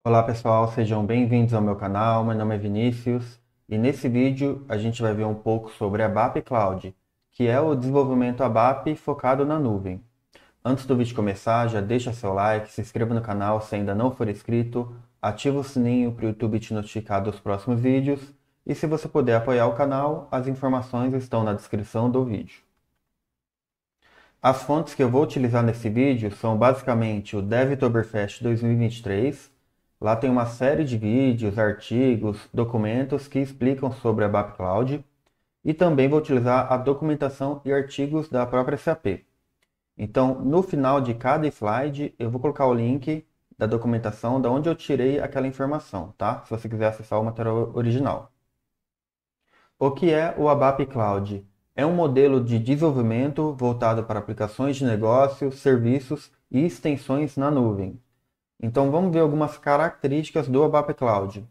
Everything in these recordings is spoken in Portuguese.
Olá pessoal, sejam bem-vindos ao meu canal. Meu nome é Vinícius e nesse vídeo a gente vai ver um pouco sobre a ABAP Cloud, que é o desenvolvimento ABAP focado na nuvem. Antes do vídeo começar, já deixa seu like, se inscreva no canal se ainda não for inscrito, ativa o sininho para o YouTube te notificar dos próximos vídeos e se você puder apoiar o canal, as informações estão na descrição do vídeo. As fontes que eu vou utilizar nesse vídeo são basicamente o Devtoberfest 2023. Lá tem uma série de vídeos, artigos, documentos que explicam sobre a BAP Cloud. E também vou utilizar a documentação e artigos da própria SAP. Então, no final de cada slide, eu vou colocar o link da documentação da onde eu tirei aquela informação, tá? Se você quiser acessar o material original. O que é o ABAP Cloud? É um modelo de desenvolvimento voltado para aplicações de negócio, serviços e extensões na nuvem. Então vamos ver algumas características do ABAP Cloud.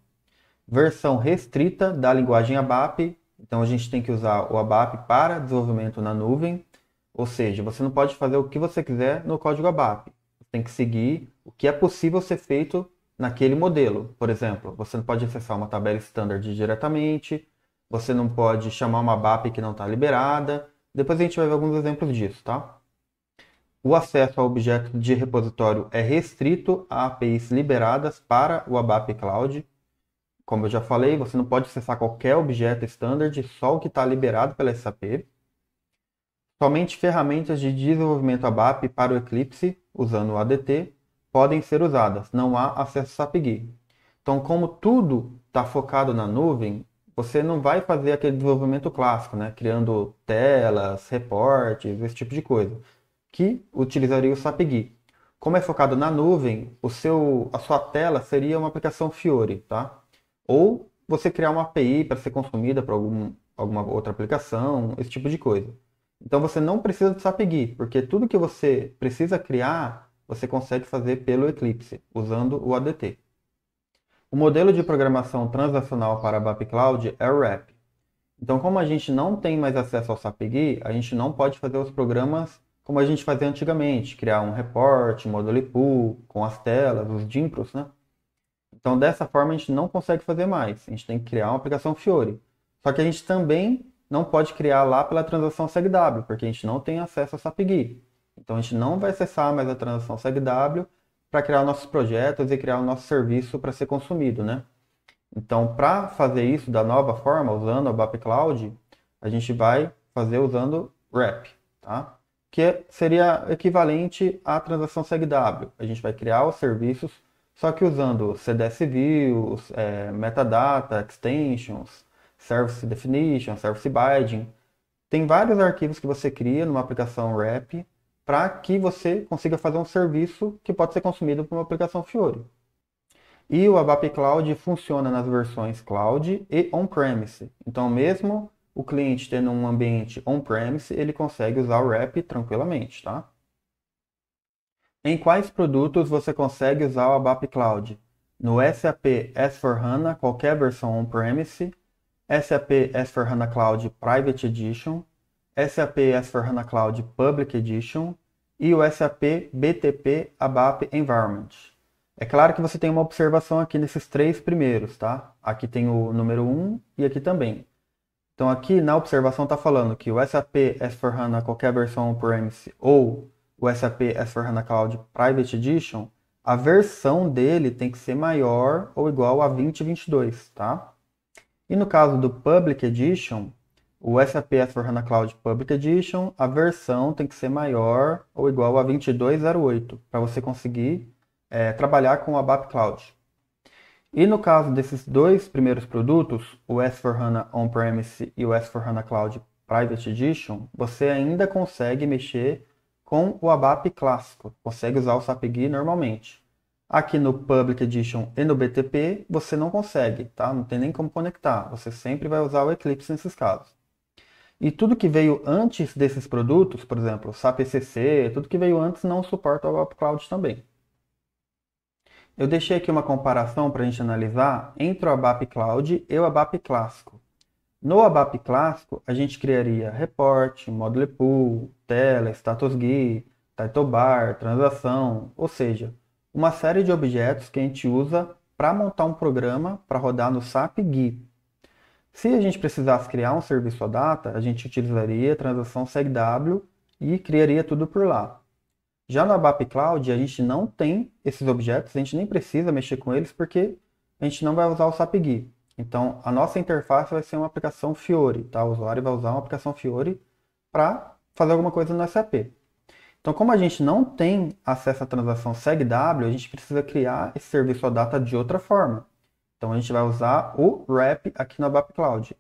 Versão restrita da linguagem ABAP. Então a gente tem que usar o ABAP para desenvolvimento na nuvem. Ou seja, você não pode fazer o que você quiser no código ABAP. Você tem que seguir o que é possível ser feito naquele modelo. Por exemplo, você não pode acessar uma tabela standard diretamente. Você não pode chamar uma ABAP que não está liberada. Depois a gente vai ver alguns exemplos disso, tá? O acesso ao objeto de repositório é restrito a APIs liberadas para o ABAP Cloud. Como eu já falei, você não pode acessar qualquer objeto standard, só o que está liberado pela SAP. Somente ferramentas de desenvolvimento ABAP para o Eclipse, usando o ADT, podem ser usadas. Não há acesso SAP GUI. Então, como tudo está focado na nuvem, você não vai fazer aquele desenvolvimento clássico, né? Criando telas, reportes, esse tipo de coisa, que utilizaria o SAP GUI. Como é focado na nuvem, a sua tela seria uma aplicação Fiori, tá? Ou você criar uma API para ser consumida por alguma outra aplicação, esse tipo de coisa. Então você não precisa do SAP GUI, porque tudo que você precisa criar, você consegue fazer pelo Eclipse, usando o ADT. O modelo de programação transacional para a BAP Cloud é o RAP. Então, como a gente não tem mais acesso ao SAP GUI, a gente não pode fazer os programas como a gente fazia antigamente, criar um report, um module pool, com as telas, os dimpros, né? Então, dessa forma, a gente não consegue fazer mais. A gente tem que criar uma aplicação Fiori. Só que a gente também não pode criar lá pela transação SegW, porque a gente não tem acesso ao SAP GUI. Então, a gente não vai acessar mais a transação SegW para criar nossos projetos e criar o nosso serviço para ser consumido, né? Então, para fazer isso da nova forma, usando a BAP Cloud, a gente vai fazer usando RAP, tá? Que seria equivalente à transação SegW. A gente vai criar os serviços, só que usando CDS views, metadata, extensions, service definition, service binding. Tem vários arquivos que você cria numa aplicação RAP para que você consiga fazer um serviço que pode ser consumido por uma aplicação Fiori. E o ABAP Cloud funciona nas versões Cloud e On-Premise. Então, mesmo o cliente tendo um ambiente On-Premise, ele consegue usar o RAP tranquilamente, tá? Em quais produtos você consegue usar o ABAP Cloud? No SAP S/4HANA, qualquer versão On-Premise, SAP S/4HANA Cloud Private Edition, SAP S/4HANA Cloud Public Edition e o SAP BTP ABAP Environment. É claro que você tem uma observação aqui nesses três primeiros, tá? Aqui tem o número 1 e aqui também. Então aqui na observação está falando que o SAP S/4HANA qualquer versão on-premise ou o SAP S/4HANA Cloud Private Edition, a versão dele tem que ser maior ou igual a 2022, tá? E no caso do Public Edition, o SAP S/4HANA Cloud Public Edition, a versão tem que ser maior ou igual a 2208, para você conseguir trabalhar com o ABAP Cloud. E no caso desses dois primeiros produtos, o S/4HANA On-Premise e o S/4HANA Cloud Private Edition, você ainda consegue mexer com o ABAP clássico, consegue usar o SAP GUI normalmente. Aqui no Public Edition e no BTP, você não consegue, tá? Não tem nem como conectar, você sempre vai usar o Eclipse nesses casos. E tudo que veio antes desses produtos, por exemplo, SAP ECC, tudo que veio antes não suporta o ABAP Cloud também. Eu deixei aqui uma comparação para a gente analisar entre o ABAP Cloud e o ABAP clássico. No ABAP clássico, a gente criaria report, module pool, tela, status GUI, title bar, transação, ou seja, uma série de objetos que a gente usa para montar um programa para rodar no SAP GUI. Se a gente precisasse criar um serviço OData, a gente utilizaria a transação SegW e criaria tudo por lá. Já no ABAP Cloud, a gente não tem esses objetos, a gente nem precisa mexer com eles porque a gente não vai usar o SAP GUI. Então, a nossa interface vai ser uma aplicação Fiori, tá? O usuário vai usar uma aplicação Fiori para fazer alguma coisa no SAP. Então, como a gente não tem acesso à transação SegW, a gente precisa criar esse serviço OData de outra forma. Então, a gente vai usar o wrap aqui no ABAP Cloud.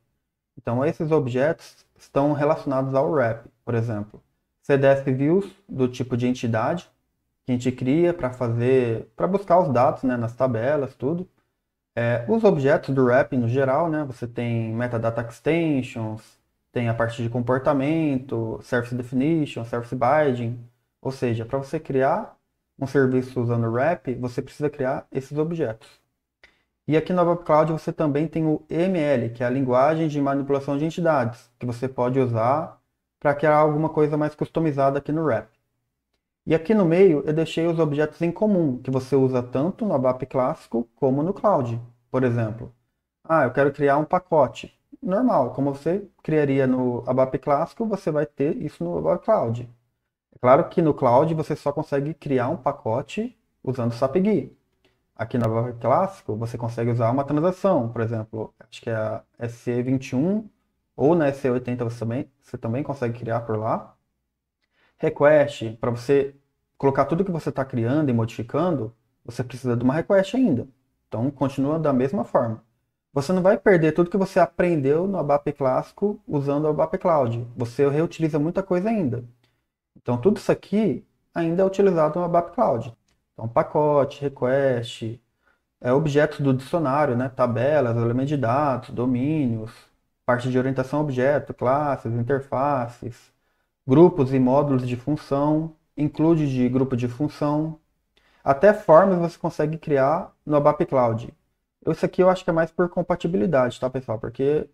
Então, esses objetos estão relacionados ao wrap. Por exemplo, CDS Views do tipo de entidade, que a gente cria para buscar os dados, né, nas tabelas, tudo. Os objetos do wrap no geral, né, você tem metadata extensions, tem a parte de comportamento, service definition, service binding. Ou seja, para você criar um serviço usando o wrap, você precisa criar esses objetos. E aqui no ABAP Cloud você também tem o EML, que é a linguagem de manipulação de entidades, que você pode usar para criar alguma coisa mais customizada aqui no wrap. E aqui no meio eu deixei os objetos em comum, que você usa tanto no ABAP clássico como no Cloud. Por exemplo, eu quero criar um pacote. Normal, como você criaria no ABAP clássico, você vai ter isso no ABAP Cloud. É claro que no Cloud você só consegue criar um pacote usando o SAP GUI. Aqui no ABAP clássico você consegue usar uma transação, por exemplo, acho que é a SE21 ou na SE80 você também consegue criar por lá. Request, para você colocar tudo que você está criando e modificando, você precisa de uma request ainda. Então, continua da mesma forma. Você não vai perder tudo que você aprendeu no ABAP clássico usando o ABAP Cloud. Você reutiliza muita coisa ainda. Então, tudo isso aqui ainda é utilizado no ABAP Cloud. Então, pacote, request, objetos do dicionário, né? Tabelas, elementos de dados, domínios, parte de orientação a objeto, classes, interfaces, grupos e módulos de função, include de grupo de função, até formas você consegue criar no ABAP Cloud. Isso aqui eu acho que é mais por compatibilidade, tá, pessoal? Porque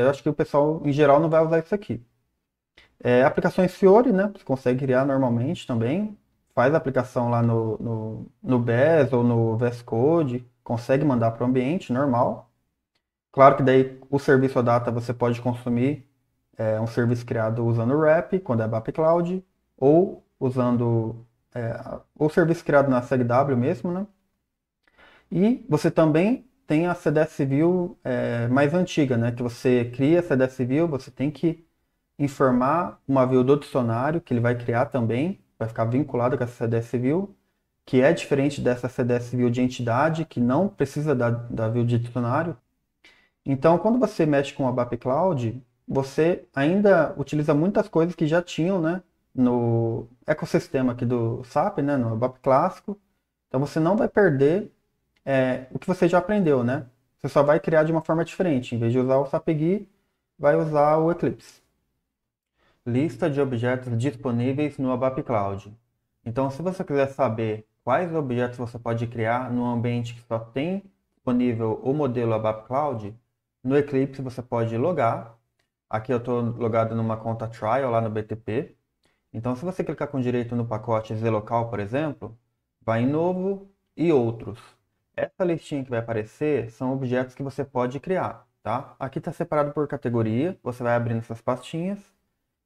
eu acho que o pessoal, em geral, não vai usar isso aqui. Aplicações Fiori, né? Você consegue criar normalmente também. Faz a aplicação lá no BES ou no VS Code. Consegue mandar para o ambiente normal. Claro que daí o serviço OData você pode consumir um serviço criado usando o wrap, quando é ABAP Cloud, ou usando o serviço criado na SegW mesmo, né? E você também tem a CDS View mais antiga, né? Que você cria a CDS View, você tem que informar uma view do dicionário, que ele vai criar também, vai ficar vinculado com essa CDS View, que é diferente dessa CDS View de entidade, que não precisa da view de dicionário. Então, quando você mexe com o ABAP Cloud, você ainda utiliza muitas coisas que já tinham, né, no ecossistema aqui do SAP, né, no ABAP clássico. Então, você não vai perder o que você já aprendeu, né? Você só vai criar de uma forma diferente. Em vez de usar o SAP GUI, vai usar o Eclipse. Lista de objetos disponíveis no ABAP Cloud. Então, se você quiser saber quais objetos você pode criar num ambiente que só tem disponível o modelo ABAP Cloud, no Eclipse você pode logar. Aqui eu estou logado numa conta trial lá no BTP. Então, se você clicar com direito no pacote zlocal, por exemplo, vai em novo e outros. Essa listinha que vai aparecer são objetos que você pode criar, tá? Aqui está separado por categoria, você vai abrindo essas pastinhas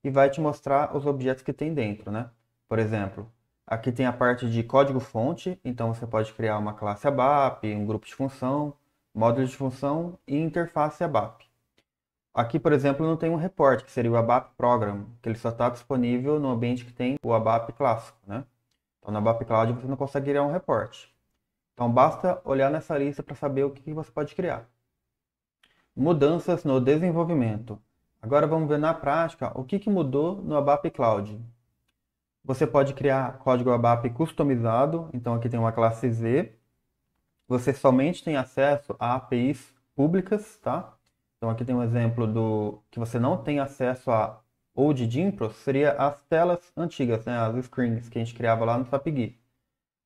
e vai te mostrar os objetos que tem dentro, né? Por exemplo, aqui tem a parte de código-fonte, então você pode criar uma classe ABAP, um grupo de função, módulo de função e interface ABAP. Aqui, por exemplo, não tem um report, que seria o ABAP Program, que ele só está disponível no ambiente que tem o ABAP clássico, né? Então, no ABAP Cloud você não consegue criar um report. Então, basta olhar nessa lista para saber o que você pode criar. Mudanças no desenvolvimento. Agora vamos ver na prática o que mudou no ABAP Cloud. Você pode criar código ABAP customizado, então aqui tem uma classe Z. Você somente tem acesso a APIs públicas, tá? Então aqui tem um exemplo do que você não tem acesso a Old Dimpros, seria as telas antigas, né? As screens que a gente criava lá no SAP GUI.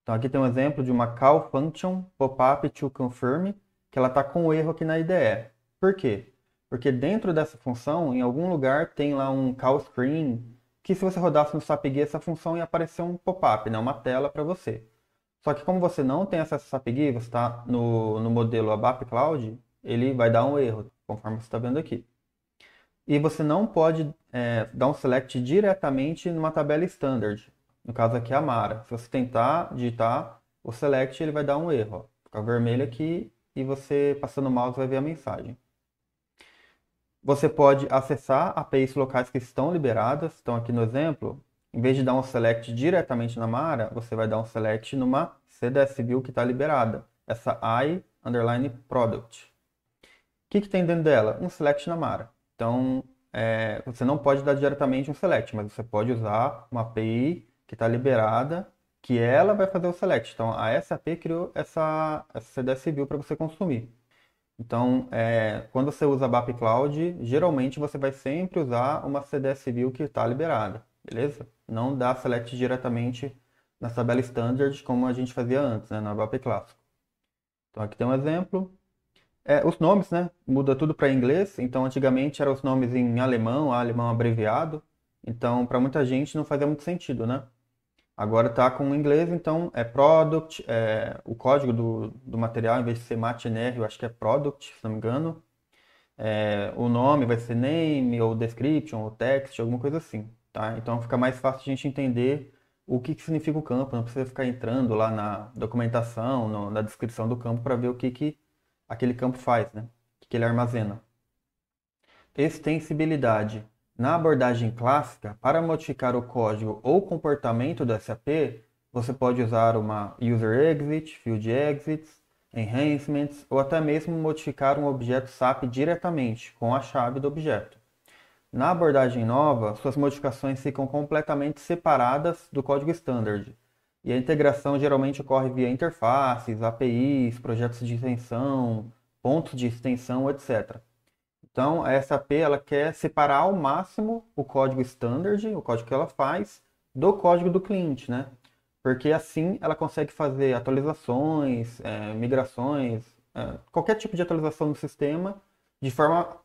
Então aqui tem um exemplo de uma call function pop-up to confirm, que ela está com um erro aqui na IDE. Por quê? Porque dentro dessa função, em algum lugar, tem lá um call screen, que se você rodasse no SAP GUI, essa função ia aparecer um pop-up, né? Uma tela para você. Só que como você não tem acesso a SAP GUI, você está no modelo ABAP Cloud, ele vai dar um erro, conforme você está vendo aqui. E você não pode dar um select diretamente numa tabela standard. No caso aqui, a Mara. Se você tentar digitar o select, ele vai dar um erro. Ó. Fica vermelho aqui e você, passando o mouse, vai ver a mensagem. Você pode acessar APIs locais que estão liberadas. Então, aqui no exemplo, em vez de dar um select diretamente na Mara, você vai dar um select numa CDS View que está liberada. Essa I_product. O que tem dentro dela? Um select na Mara. Então, você não pode dar diretamente um select, mas você pode usar uma API que está liberada, que ela vai fazer o select. Então, a SAP criou essa CDS View para você consumir. Então, quando você usa BAP Cloud, geralmente você vai sempre usar uma CDS View que está liberada, beleza? Não dá select diretamente na tabela standard, como a gente fazia antes, né, na BAP Clássico. Então, aqui tem um exemplo. Os nomes, né? Muda tudo para inglês. Então, antigamente eram os nomes em alemão, alemão abreviado. Então, para muita gente não fazia muito sentido, né? Agora está com inglês, então é product, o código do material, em vez de ser MATNR, eu acho que é product, se não me engano. O nome vai ser name, ou description, ou text, alguma coisa assim, tá? Então fica mais fácil a gente entender o que significa o campo, não precisa ficar entrando lá na documentação, na descrição do campo para ver o que aquele campo faz, né? O que ele armazena. Extensibilidade. Na abordagem clássica, para modificar o código ou comportamento do SAP, você pode usar uma user exit, field exits, enhancements ou até mesmo modificar um objeto SAP diretamente com a chave do objeto. Na abordagem nova, suas modificações ficam completamente separadas do código standard, e a integração geralmente ocorre via interfaces, APIs, projetos de extensão, pontos de extensão, etc. Então, a SAP ela quer separar ao máximo o código standard, o código que ela faz, do código do cliente, né? Porque assim ela consegue fazer atualizações, migrações, qualquer tipo de atualização do sistema de forma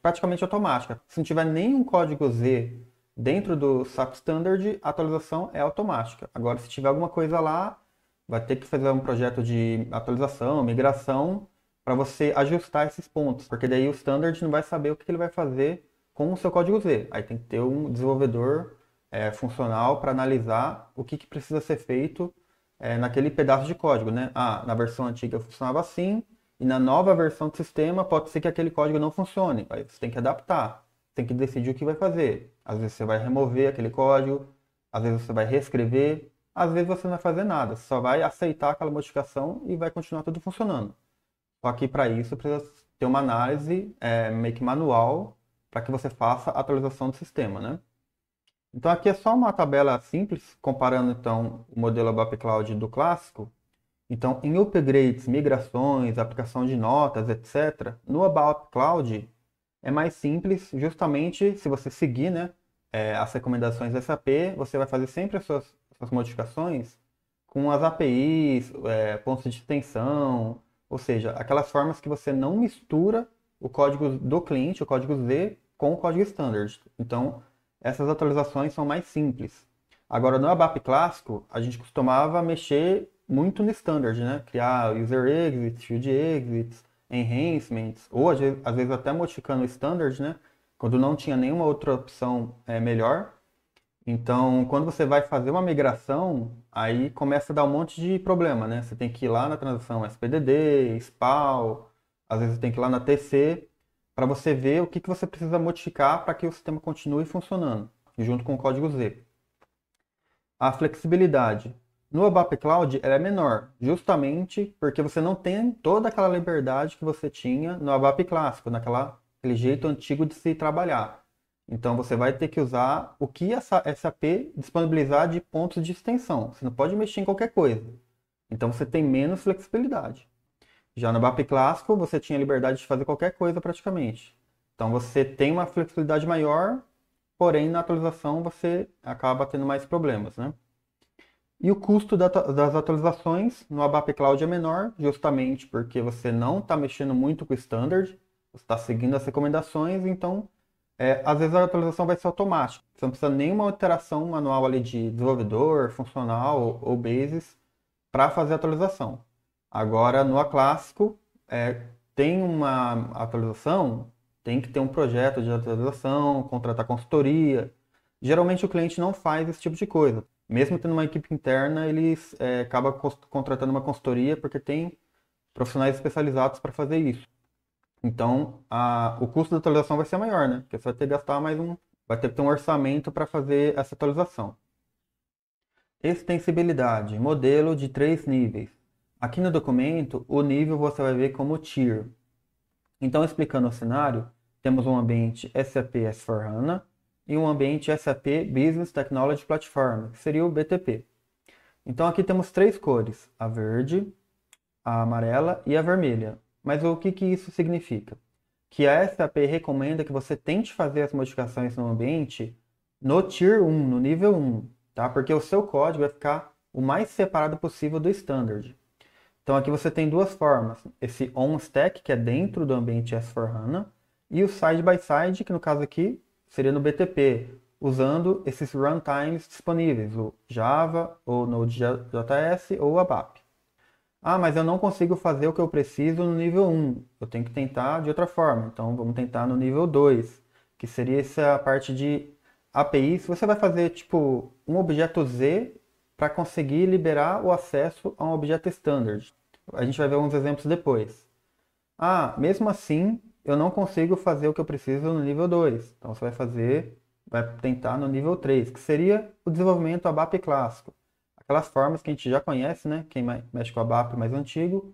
praticamente automática. Se não tiver nenhum código Z dentro do SAP Standard, a atualização é automática. Agora, se tiver alguma coisa lá, vai ter que fazer um projeto de atualização, migração, para você ajustar esses pontos, porque daí o standard não vai saber o que ele vai fazer com o seu código Z. Aí tem que ter um desenvolvedor funcional para analisar o que precisa ser feito naquele pedaço de código, né? Na versão antiga funcionava assim, e na nova versão do sistema pode ser que aquele código não funcione. Aí você tem que adaptar, tem que decidir o que vai fazer. Às vezes você vai remover aquele código, às vezes você vai reescrever, às vezes você não vai fazer nada, você só vai aceitar aquela modificação e vai continuar tudo funcionando. Só que para isso precisa ter uma análise meio que manual para que você faça a atualização do sistema, né? Então aqui é só uma tabela simples, comparando então o modelo ABAP Cloud do clássico. Então em upgrades, migrações, aplicação de notas, etc., no ABAP Cloud é mais simples, justamente se você seguir, né, as recomendações da SAP, você vai fazer sempre as suas modificações com as APIs, pontos de extensão, ou seja, aquelas formas que você não mistura o código do cliente, o código Z, com o código standard. Então, essas atualizações são mais simples. Agora, no ABAP clássico, a gente costumava mexer muito no standard, né? Criar user exits, field exits, enhancements, ou às vezes até modificando o standard, né? Quando não tinha nenhuma outra opção melhor. Então, quando você vai fazer uma migração, aí começa a dar um monte de problema, né? Você tem que ir lá na transação SPDD, SPAL, às vezes tem que ir lá na TC, para você ver o que você precisa modificar para que o sistema continue funcionando, junto com o código Z. A flexibilidade. No ABAP Cloud ela é menor, justamente porque você não tem toda aquela liberdade que você tinha no ABAP clássico, naquele jeito antigo de se trabalhar. Então você vai ter que usar o que essa SAP disponibilizar de pontos de extensão. Você não pode mexer em qualquer coisa. Então você tem menos flexibilidade. Já no BAP clássico você tinha liberdade de fazer qualquer coisa praticamente. Então você tem uma flexibilidade maior, porém na atualização você acaba tendo mais problemas, né? E o custo das atualizações no ABAP Cloud é menor, justamente porque você não está mexendo muito com o standard, você está seguindo as recomendações, então às vezes a atualização vai ser automática. Você não precisa nenhuma alteração manual ali de desenvolvedor, funcional ou basis para fazer a atualização. Agora, no aclássico, tem uma atualização, tem que ter um projeto de atualização, contratar consultoria. Geralmente o cliente não faz esse tipo de coisa. Mesmo tendo uma equipe interna, eles acabam contratando uma consultoria porque tem profissionais especializados para fazer isso. Então, o custo da atualização vai ser maior, né? Porque você vai ter que gastar vai ter que ter um orçamento para fazer essa atualização. Extensibilidade, modelo de 3 níveis. Aqui no documento, o nível você vai ver como tier. Então, explicando o cenário, temos um ambiente SAP S/4HANA e um ambiente SAP Business Technology Platform, que seria o BTP. Então, aqui temos 3 cores, a verde, a amarela e a vermelha. Mas o que isso significa? Que a SAP recomenda que você tente fazer as modificações no ambiente no Tier 1, no nível 1, tá? Porque o seu código vai ficar o mais separado possível do Standard. Então aqui você tem duas formas, esse on-stack, que é dentro do ambiente S/4HANA, e o side-by-side, que no caso aqui seria no BTP, usando esses runtimes disponíveis, o Java, ou Node.js, ou ABAP. Ah, mas eu não consigo fazer o que eu preciso no nível 1, eu tenho que tentar de outra forma, então vamos tentar no nível 2, que seria essa parte de APIs. Você vai fazer tipo um objeto Z para conseguir liberar o acesso a um objeto standard. A gente vai ver alguns exemplos depois. Ah, mesmo assim, eu não consigo fazer o que eu preciso no nível 2. Então você vai tentar no nível 3, que seria o desenvolvimento ABAP clássico. Aquelas formas que a gente já conhece, né? Quem mexe com ABAP mais antigo,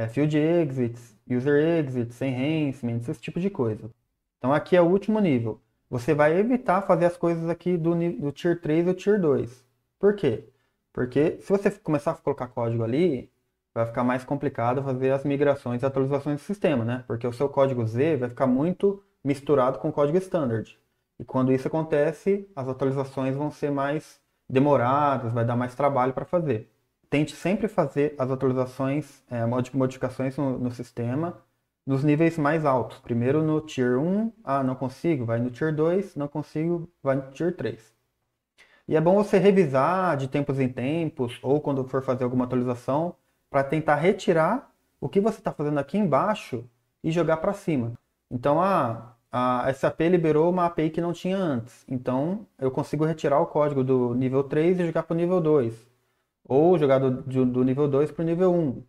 field exits, user exits, enhancements, esse tipo de coisa. Então aqui é o último nível. Você vai evitar fazer as coisas aqui do Tier 3 ou Tier 2. Por quê? Porque se você começar a colocar código ali, vai ficar mais complicado fazer as migrações e atualizações do sistema, né? Porque o seu código Z vai ficar muito misturado com o código standard. E quando isso acontece, as atualizações vão ser mais demoradas, vai dar mais trabalho para fazer. Tente sempre fazer as atualizações, modificações no sistema nos níveis mais altos. Primeiro no Tier 1, não consigo, vai no Tier 2, não consigo, vai no Tier 3. E é bom você revisar de tempos em tempos, ou quando for fazer alguma atualização, para tentar retirar o que você está fazendo aqui embaixo e jogar para cima. Então, a SAP liberou uma API que não tinha antes. Então, eu consigo retirar o código do nível 3 e jogar para o nível 2. Ou jogar do nível 2 para o nível 1.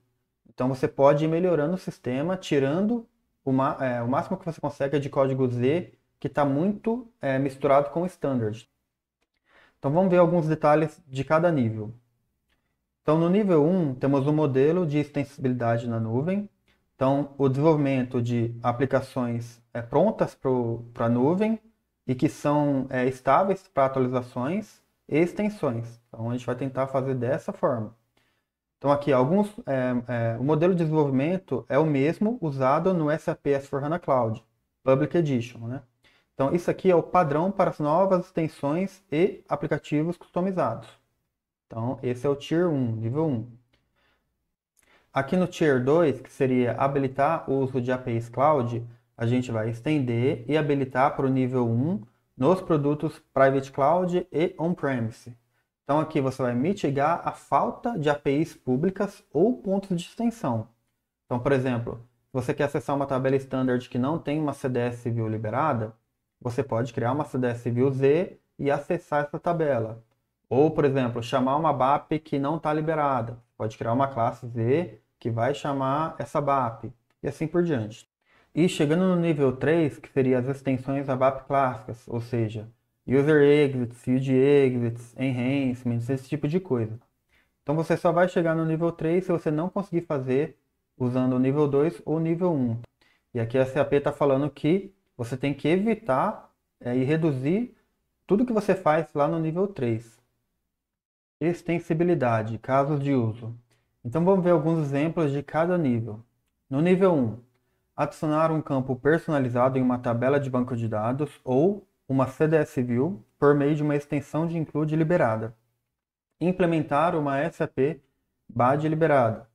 Então, você pode ir melhorando o sistema, tirando o máximo que você consegue de código Z, que está muito misturado com o standard. Então, vamos ver alguns detalhes de cada nível. Então, no nível 1, temos um modelo de extensibilidade na nuvem. Então, o desenvolvimento de aplicações prontas para a nuvem e que são estáveis para atualizações e extensões. Então, a gente vai tentar fazer dessa forma. Então, aqui, o modelo de desenvolvimento é o mesmo usado no SAP S/4HANA Cloud, Public Edition, né? Então, isso aqui é o padrão para as novas extensões e aplicativos customizados. Então, esse é o Tier 1, nível 1. Aqui no Tier 2, que seria habilitar o uso de APIs Cloud, a gente vai estender e habilitar para o nível 1 nos produtos Private Cloud e On-Premise. Então, aqui você vai mitigar a falta de APIs públicas ou pontos de extensão. Então, por exemplo, se você quer acessar uma tabela standard que não tem uma CDS View liberada, você pode criar uma CDS View Z e acessar essa tabela. Ou, por exemplo, chamar uma BAP que não está liberada. Pode criar uma classe Z que vai chamar essa BAP. E assim por diante. E chegando no nível 3, que seria as extensões ABAP clássicas, ou seja, User Exits, Field Exits, Enhancements, esse tipo de coisa. Então você só vai chegar no nível 3 se você não conseguir fazer usando o nível 2 ou o nível 1. E aqui a SAP está falando que você tem que evitar e reduzir tudo que você faz lá no nível 3. Extensibilidade, casos de uso. Então vamos ver alguns exemplos de cada nível. No nível 1, adicionar um campo personalizado em uma tabela de banco de dados ou uma CDS View por meio de uma extensão de include liberada. Implementar uma SAP BAD liberada.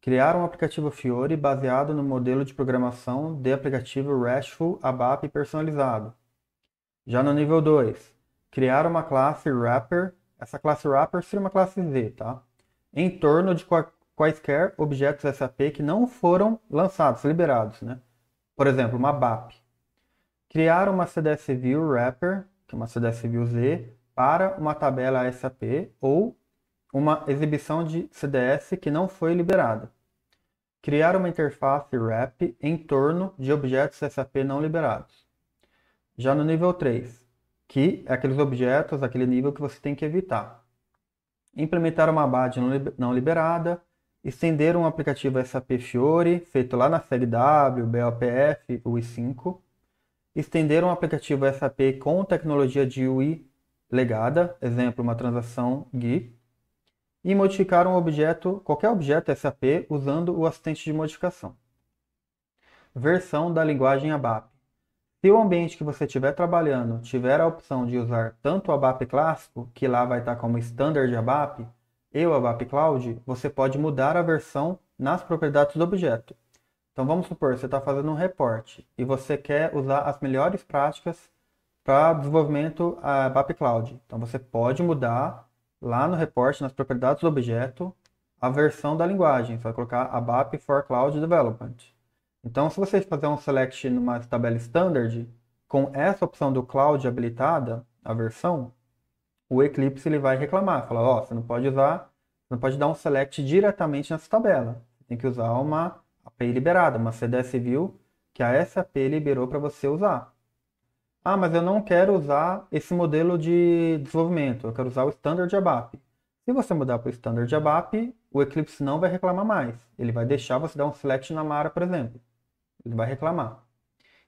Criar um aplicativo Fiori baseado no modelo de programação de aplicativo RESTful ABAP personalizado. Já no nível 2, criar uma classe Wrapper. Essa classe Wrapper seria uma classe Z, tá? em torno de quaisquer objetos SAP que não foram lançados, liberados, né? Por exemplo, uma BAP. Criar uma CDS View Wrapper, que é uma CDS View Z, para uma tabela SAP ou uma exibição de CDS que não foi liberada. Criar uma interface wrap em torno de objetos SAP não liberados. Já no nível 3, que é aqueles objetos, aquele nível que você tem que evitar. Implementar uma badge não liberada, estender um aplicativo SAP Fiori, feito lá na série W, BOPF, UI5, estender um aplicativo SAP com tecnologia de UI legada, exemplo, uma transação GUI, e modificar um objeto, qualquer objeto SAP usando o assistente de modificação. Versão da linguagem ABAP. Se o ambiente que você estiver trabalhando tiver a opção de usar tanto o ABAP clássico, que lá vai estar como Standard ABAP, e o ABAP Cloud, você pode mudar a versão nas propriedades do objeto. Então vamos supor, você está fazendo um reporte e você quer usar as melhores práticas para desenvolvimento ABAP Cloud. Então você pode mudar lá no reporte, nas propriedades do objeto, a versão da linguagem. Você vai colocar ABAP for Cloud Development. Então, se você fazer um select numa tabela standard, com essa opção do Cloud habilitada, a versão, o Eclipse ele vai reclamar. Falar, ó, você não pode usar, não pode dar um select diretamente nessa tabela. Você tem que usar uma API liberada, uma CDS View que a SAP liberou para você usar. Ah, mas eu não quero usar esse modelo de desenvolvimento, eu quero usar o Standard ABAP. Se você mudar para o Standard ABAP, o Eclipse não vai reclamar mais. Ele vai deixar você dar um select na Mara, por exemplo. Ele vai reclamar.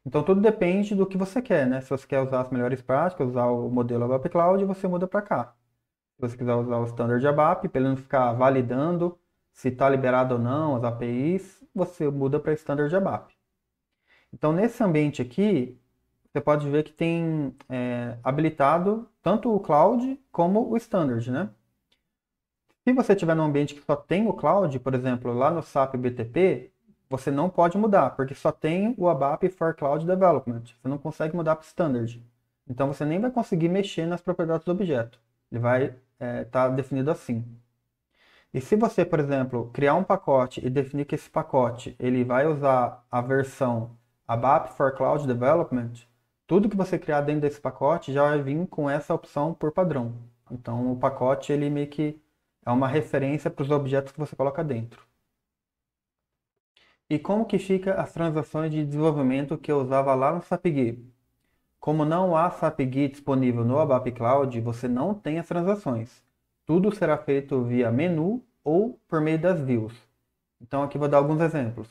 Então tudo depende do que você quer, né? Se você quer usar as melhores práticas, usar o modelo ABAP Cloud, você muda para cá. Se você quiser usar o Standard ABAP, para ele não ficar validando se está liberado ou não as APIs, você muda para Standard ABAP. Então nesse ambiente aqui, você pode ver que tem habilitado tanto o Cloud como o Standard, né? Se você estiver num ambiente que só tem o Cloud, por exemplo, lá no SAP BTP, você não pode mudar, porque só tem o ABAP for Cloud Development. Você não consegue mudar para o Standard. Então você nem vai conseguir mexer nas propriedades do objeto. Ele vai estar definido assim. E se você, por exemplo, criar um pacote e definir que esse pacote ele vai usar a versão ABAP for Cloud Development, tudo que você criar dentro desse pacote já vai vir com essa opção por padrão. Então o pacote ele meio que é uma referência para os objetos que você coloca dentro. E como que fica as transações de desenvolvimento que eu usava lá no SAP GUI? Como não há SAP GUI disponível no ABAP Cloud, você não tem as transações. Tudo será feito via menu ou por meio das views. Então aqui vou dar alguns exemplos.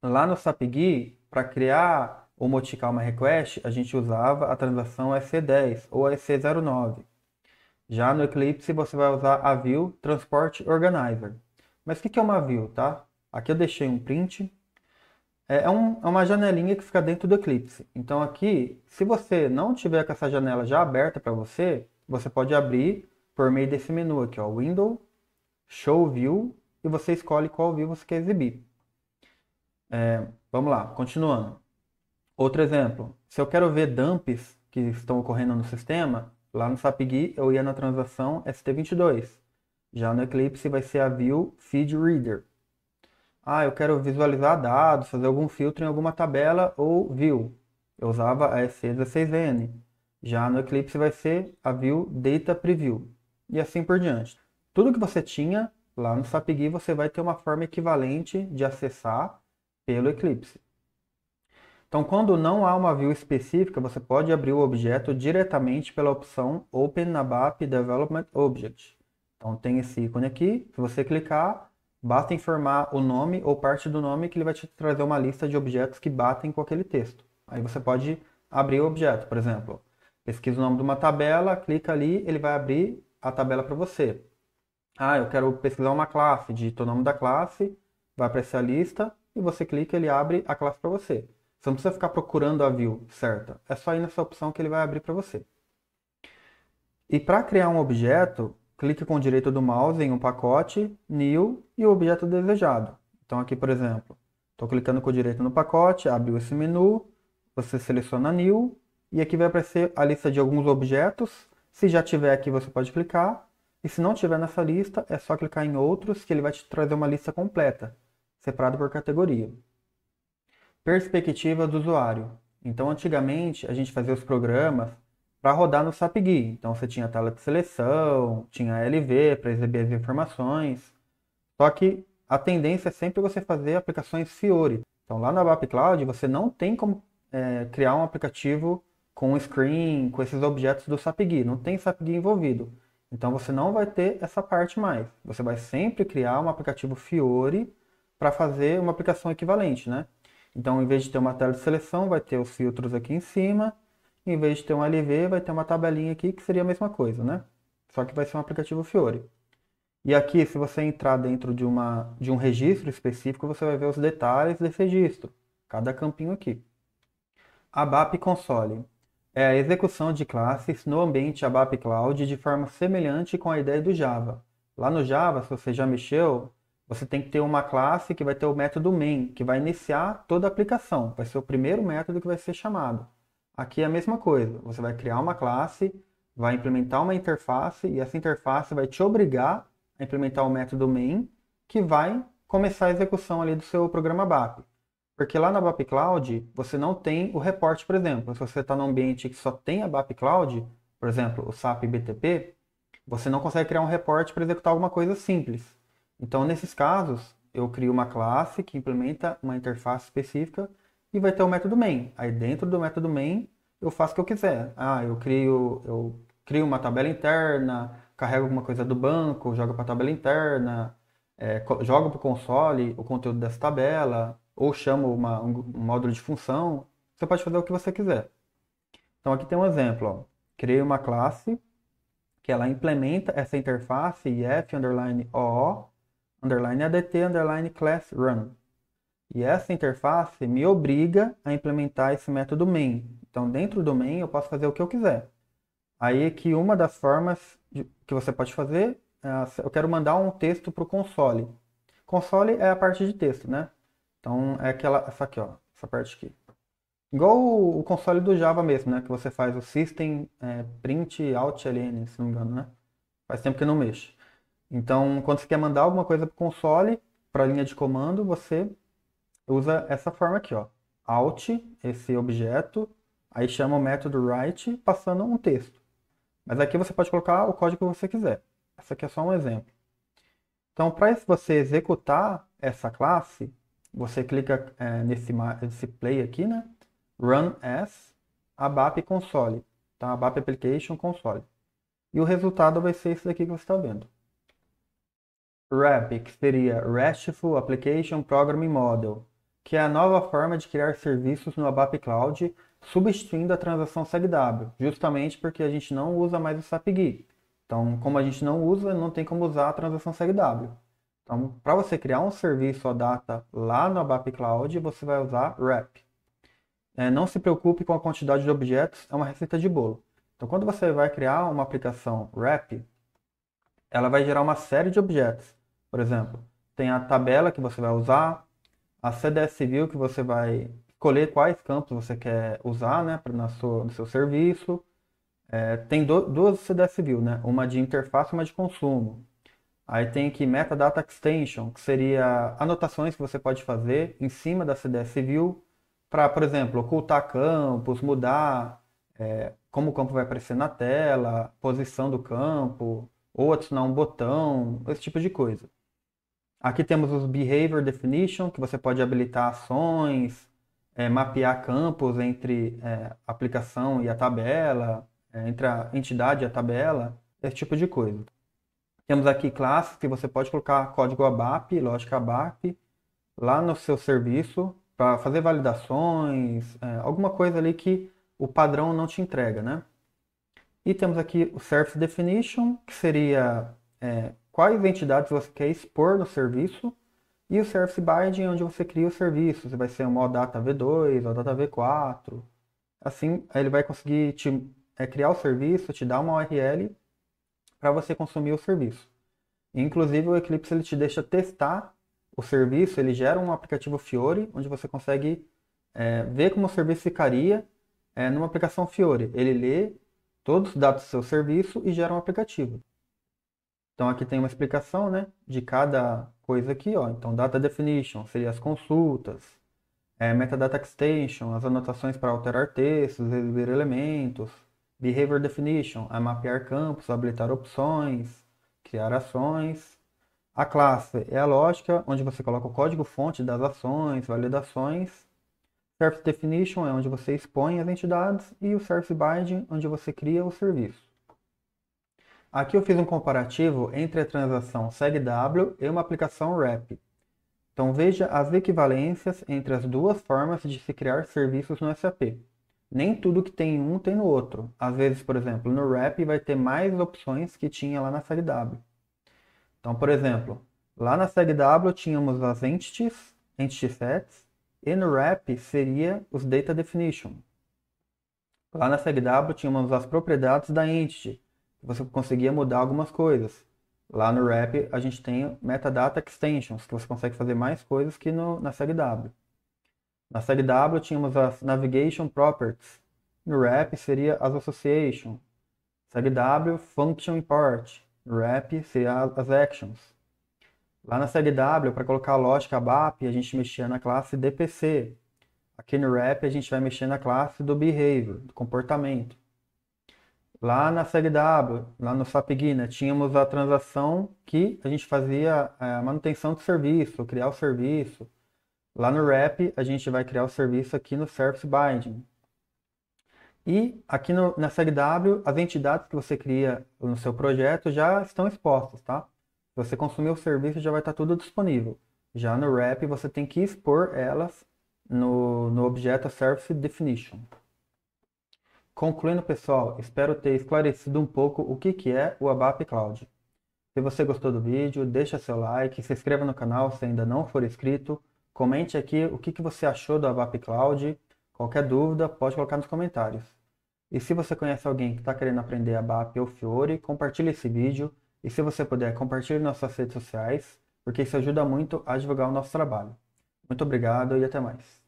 Lá no SAP GUI, para criar ou modificar uma request, a gente usava a transação EC10 ou EC09. Já no Eclipse você vai usar a view Transport Organizer. Mas o que é uma view, tá? Aqui eu deixei um print. É uma janelinha que fica dentro do Eclipse. Então aqui, se você não tiver com essa janela já aberta para você, você pode abrir por meio desse menu aqui, ó, Window, Show View, e você escolhe qual view você quer exibir. Vamos lá, continuando. Outro exemplo, se eu quero ver dumps que estão ocorrendo no sistema, lá no SAP GUI eu ia na transação ST22. Já no Eclipse vai ser a view Feed Reader. Ah, eu quero visualizar dados, fazer algum filtro em alguma tabela ou view. Eu usava a EC16N. Já no Eclipse vai ser a view Data Preview. E assim por diante. Tudo que você tinha lá no SAP GUI você vai ter uma forma equivalente de acessar pelo Eclipse. Então, quando não há uma view específica, você pode abrir o objeto diretamente pela opção Open ABAP Development Object. Então, tem esse ícone aqui. Se você clicar, basta informar o nome ou parte do nome que ele vai te trazer uma lista de objetos que batem com aquele texto. Aí você pode abrir o objeto, por exemplo. Pesquisa o nome de uma tabela, clica ali, ele vai abrir a tabela para você. Ah, eu quero pesquisar uma classe, digita o nome da classe, vai aparecer a lista e você clica, ele abre a classe para você. Você não precisa ficar procurando a view certa. É só ir nessa opção que ele vai abrir para você. E para criar um objeto, clique com o direito do mouse em um pacote, New e o objeto desejado. Então aqui, por exemplo, estou clicando com o direito no pacote, abriu esse menu, você seleciona New e aqui vai aparecer a lista de alguns objetos. Se já tiver aqui, você pode clicar. E se não tiver nessa lista, é só clicar em outros que ele vai te trazer uma lista completa, separada por categoria. Perspectiva do usuário. Então, antigamente, a gente fazia os programas para rodar no SAP-GUI. Então, você tinha a tela de seleção, tinha a LV para exibir as informações. Só que a tendência é sempre você fazer aplicações Fiori. Então, lá na BAP Cloud, você não tem como criar um aplicativo com um screen, com esses objetos do SAP-GUI. Não tem SAP-GUI envolvido. Então, você não vai ter essa parte mais. Você vai sempre criar um aplicativo Fiori para fazer uma aplicação equivalente, né? Então, em vez de ter uma tela de seleção, vai ter os filtros aqui em cima. Em vez de ter um LV, vai ter uma tabelinha aqui que seria a mesma coisa, né? Só que vai ser um aplicativo Fiori. E aqui, se você entrar dentro de um registro específico, você vai ver os detalhes desse registro, cada campinho aqui. ABAP Console é a execução de classes no ambiente ABAP Cloud de forma semelhante com a ideia do Java. Lá no Java, se você já mexeu, você tem que ter uma classe que vai ter o método main, que vai iniciar toda a aplicação. Vai ser o primeiro método que vai ser chamado. Aqui é a mesma coisa. Você vai criar uma classe, vai implementar uma interface e essa interface vai te obrigar a implementar o método main, que vai começar a execução ali do seu programa BAP. Porque lá na BAP Cloud, você não tem o reporte, por exemplo. Se você está num ambiente que só tem a BAP Cloud, por exemplo, o SAP BTP, você não consegue criar um reporte para executar alguma coisa simples. Então, nesses casos, eu crio uma classe que implementa uma interface específica e vai ter o método main. Aí, dentro do método main, eu faço o que eu quiser. Eu crio uma tabela interna, carrego alguma coisa do banco, jogo para a tabela interna, jogo para o console o conteúdo dessa tabela, ou chamo um módulo de função. Você pode fazer o que você quiser. Então, aqui tem um exemplo. Ó. Criei uma classe que ela implementa essa interface if_oo_adt_class_run. E essa interface me obriga a implementar esse método main. Então, dentro do main, eu posso fazer o que eu quiser. Aí que uma das formas que você pode fazer, eu quero mandar um texto para o console. Console é a parte de texto, né? Então, é essa aqui, ó, essa parte aqui. Igual o console do Java mesmo, né? Que você faz o system print out ln, se não me engano, né? Faz tempo que eu não mexo. Então, quando você quer mandar alguma coisa para o console, para a linha de comando, você usa essa forma aqui, ó. Out, esse objeto, aí chama o método write, passando um texto. Mas aqui você pode colocar o código que você quiser. Essa aqui é só um exemplo. Então, para você executar essa classe, você clica nesse play aqui, né? Run as ABAP Console, tá? ABAP Application Console. E o resultado vai ser esse daqui que você está vendo. RAP, que seria RESTful Application Programming Model, que é a nova forma de criar serviços no ABAP Cloud, substituindo a transação SegW, justamente porque a gente não usa mais o SAP-GUI. Então, como a gente não usa, não tem como usar a transação SegW. Então, para você criar um serviço OData lá no ABAP Cloud, você vai usar RAP. Não se preocupe com a quantidade de objetos, é uma receita de bolo. Então, quando você vai criar uma aplicação RAP, ela vai gerar uma série de objetos. Por exemplo, tem a tabela que você vai usar, a CDS View que você vai escolher quais campos você quer usar, né, no seu serviço. Tem duas CDS View, né, uma de interface e uma de consumo. Aí tem aqui Metadata Extension, que seria anotações que você pode fazer em cima da CDS View para, por exemplo, ocultar campos, mudar como o campo vai aparecer na tela, posição do campo, ou adicionar um botão, esse tipo de coisa. Aqui temos os Behavior Definition, que você pode habilitar ações, mapear campos entre a aplicação e a tabela, entre a entidade e a tabela, esse tipo de coisa. Temos aqui classes que você pode colocar código ABAP, lógica ABAP, lá no seu serviço, para fazer validações, alguma coisa ali que o padrão não te entrega, né? E temos aqui o Service Definition, que seria quais entidades você quer expor no serviço, e o Service Binding, onde você cria o serviço. Você vai ser um OData V2, OData V4. Assim, ele vai conseguir criar o serviço, te dar uma URL para você consumir o serviço. Inclusive, o Eclipse ele te deixa testar o serviço, ele gera um aplicativo Fiori, onde você consegue ver como o serviço ficaria numa aplicação Fiori. Ele lê todos os dados do seu serviço e gera um aplicativo. Então aqui tem uma explicação, né, de cada coisa aqui, ó. Então data definition seria as consultas, metadata extension, as anotações para alterar textos, exibir elementos, behavior definition, é mapear campos, habilitar opções, criar ações. A classe é a lógica, onde você coloca o código-fonte das ações, validações. Service definition é onde você expõe as entidades e o service binding, onde você cria o serviço. Aqui eu fiz um comparativo entre a transação SegW e uma aplicação REP. Então veja as equivalências entre as duas formas de se criar serviços no SAP. Nem tudo que tem em um tem no outro. Às vezes, por exemplo, no REP vai ter mais opções que tinha lá na SegW. Então, por exemplo, lá na SegW tínhamos as entities, entity sets, e no REP seria os data definition. Lá na SegW tínhamos as propriedades da entity, que você conseguia mudar algumas coisas. Lá no REP a gente tem metadata extensions, que você consegue fazer mais coisas que na SegW. Na SegW tínhamos as navigation properties. No REP seria as association. SegW function import. No REP seria as actions. Lá na SegW, para colocar a lógica ABAP, a gente mexia na classe DPC. Aqui no REP a gente vai mexer na classe do behavior, do comportamento. Lá na SegW, lá no SAP Guia, tínhamos a transação que a gente fazia a manutenção do serviço, criar o serviço. Lá no REP, a gente vai criar o serviço aqui no Service Binding. E aqui na SegW, as entidades que você cria no seu projeto já estão expostas, tá? Se você consumir o serviço, já vai estar tudo disponível. Já no REP, você tem que expor elas no objeto Service Definition. Concluindo, pessoal, espero ter esclarecido um pouco o que é o ABAP Cloud. Se você gostou do vídeo, deixa seu like, se inscreva no canal se ainda não for inscrito, comente aqui o que você achou do ABAP Cloud. Qualquer dúvida, pode colocar nos comentários. E se você conhece alguém que está querendo aprender ABAP ou Fiori, compartilhe esse vídeo. E se você puder, compartilhe nas suas redes sociais, porque isso ajuda muito a divulgar o nosso trabalho. Muito obrigado e até mais.